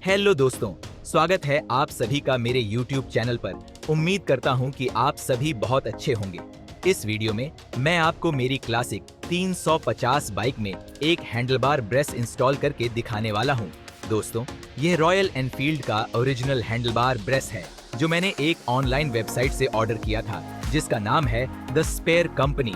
Hello दोस्तों, स्वागत है आप सभी का मेरे YouTube चैनल पर। उम्मीद करता हूं कि आप सभी बहुत अच्छे होंगे। इस वीडियो में मैं आपको मेरी क्लासिक 350 बाइक में एक हैंडलबार ब्रेस इंस्टॉल करके दिखाने वाला हूं। दोस्तों, यह रॉयल एनफील्ड का ओरिजिनल हैंडलबार ब्रेस है जो मैंने एक ऑनलाइन वेबसाइट से ऑर्डर किया था जिसका नाम है द स्पेयर कंपनी।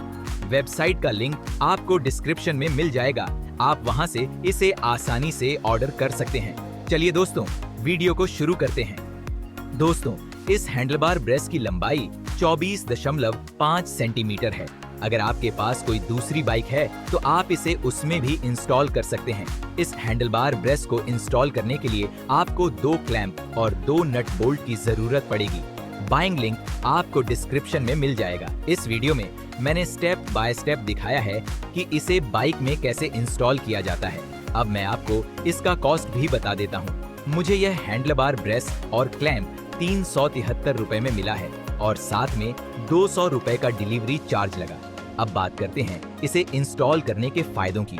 वेबसाइट का लिंक आपको डिस्क्रिप्शन में मिल जाएगा। आप वहां से इसे आसानी से ऑर्डर कर सकते हैं। चलिए दोस्तों, वीडियो को शुरू करते हैं। दोस्तों, इस हैंडलबार ब्रेस की लंबाई 24.5 सेंटीमीटर है। अगर आपके पास कोई दूसरी बाइक है तो आप इसे उसमें भी इंस्टॉल कर सकते हैं। इस हैंडलबार ब्रेस को इंस्टॉल करने के लिए आपको 2 क्लैंप और 2 नट बोल्ट की जरूरत पड़ेगी। बाइंग लिंक आपको डिस्क्रिप्शन में मिल जाएगा। इस वीडियो में मैंने स्टेप बाय स्टेप दिखाया है कि इसे बाइक में कैसे इंस्टॉल किया जाता है। अब मैं आपको इसका कॉस्ट भी बता देता हूँ। मुझे यह हैंडलबार ब्रेस और क्लैंप 373 रुपए में मिला है और साथ में 200 रुपए का डिलीवरी चार्ज लगा। अब बात करते हैं इसे इंस्टॉल करने के फायदों की।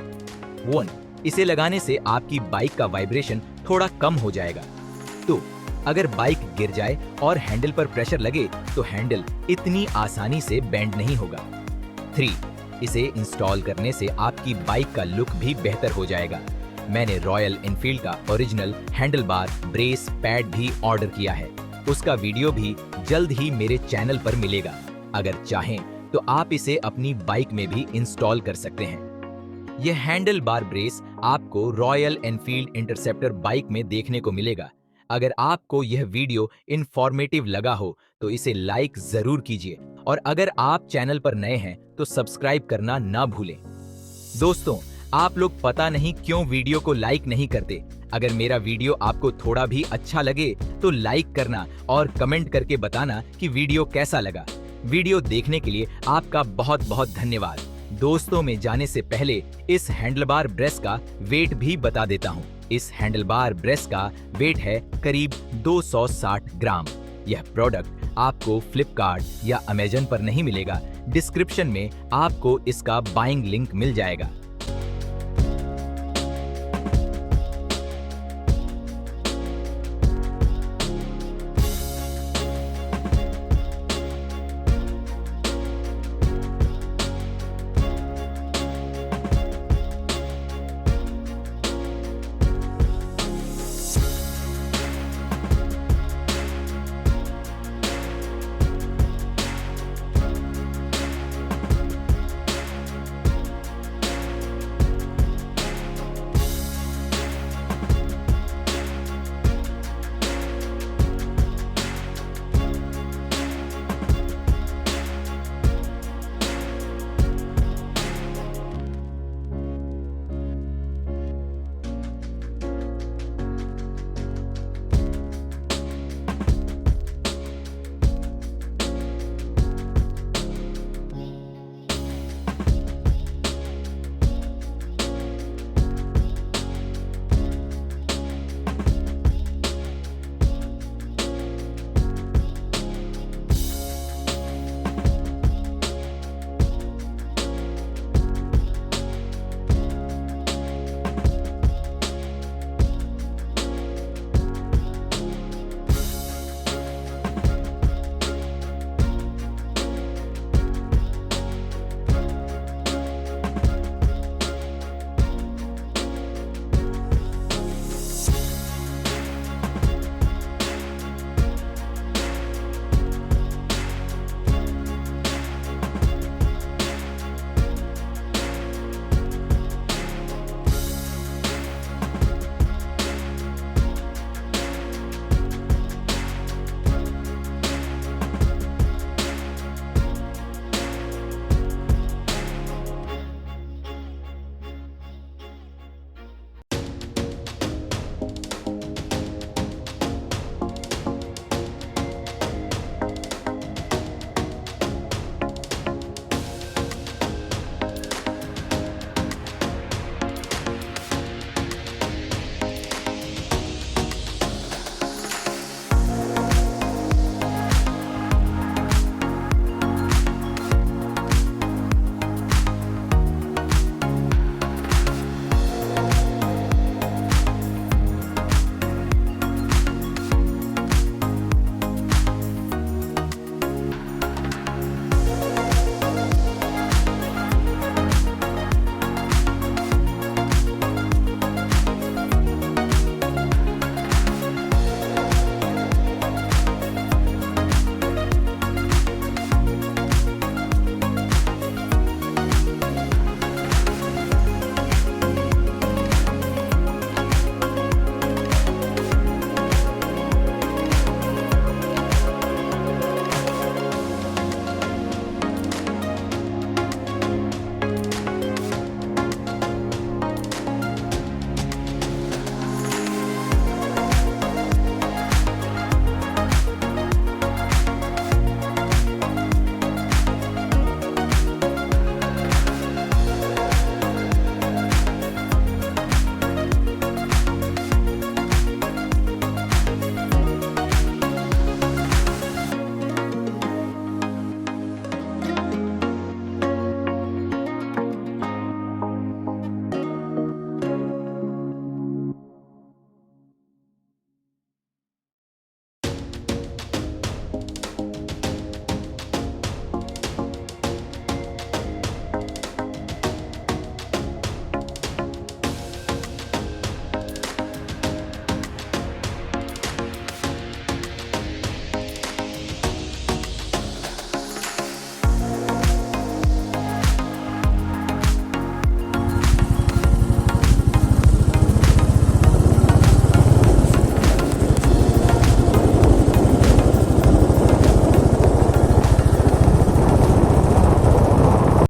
1. इसे लगाने से आपकी बाइक का वाइब्रेशन थोड़ा कम हो जाएगा। 2. अगर बाइक गिर जाए और हैंडल पर प्रेशर लगे तो हैंडल इतनी आसानी से बेंड नहीं होगा। 3. इसे इंस्टॉल करने से आपकी बाइक का लुक भी बेहतर हो जाएगा। मैंने रॉयल एनफील्ड का ओरिजिनल हैंडलबार ब्रेस पैड भी ऑर्डर किया है। उसका वीडियो भी जल्द ही मेरे चैनल पर मिलेगा। अगर चाहें तो आप इसे अपनी बाइक में भी इंस्टॉल कर सकते हैं। यह हैंडलबार ब्रेस आपको रॉयल एनफील्ड इंटरसेप्टर बाइक में देखने को मिलेगा। अगर आपको यह वीडियो इंफॉर्मेटिव लगा हो तो इसे लाइक जरूर कीजिए और अगर आप चैनल पर नए हैं तो सब्सक्राइब करना ना भूलें। दोस्तों, आप लोग पता नहीं क्यों वीडियो को लाइक नहीं करते। अगर मेरा वीडियो आपको थोड़ा भी अच्छा लगे तो लाइक करना और कमेंट करके बताना कि वीडियो कैसा लगा। वीडियो देखने के लिए आपका बहुत बहुत धन्यवाद। दोस्तों, में जाने से पहले इस हैंडलबार ब्रेस का वेट भी बता देता हूँ। इस हैंडलबार ब्रेस का वेट है करीब 260 ग्राम। यह प्रोडक्ट आपको फ्लिपकार्ट या अमेजन पर नहीं मिलेगा। डिस्क्रिप्शन में आपको इसका बाइंग लिंक मिल जाएगा।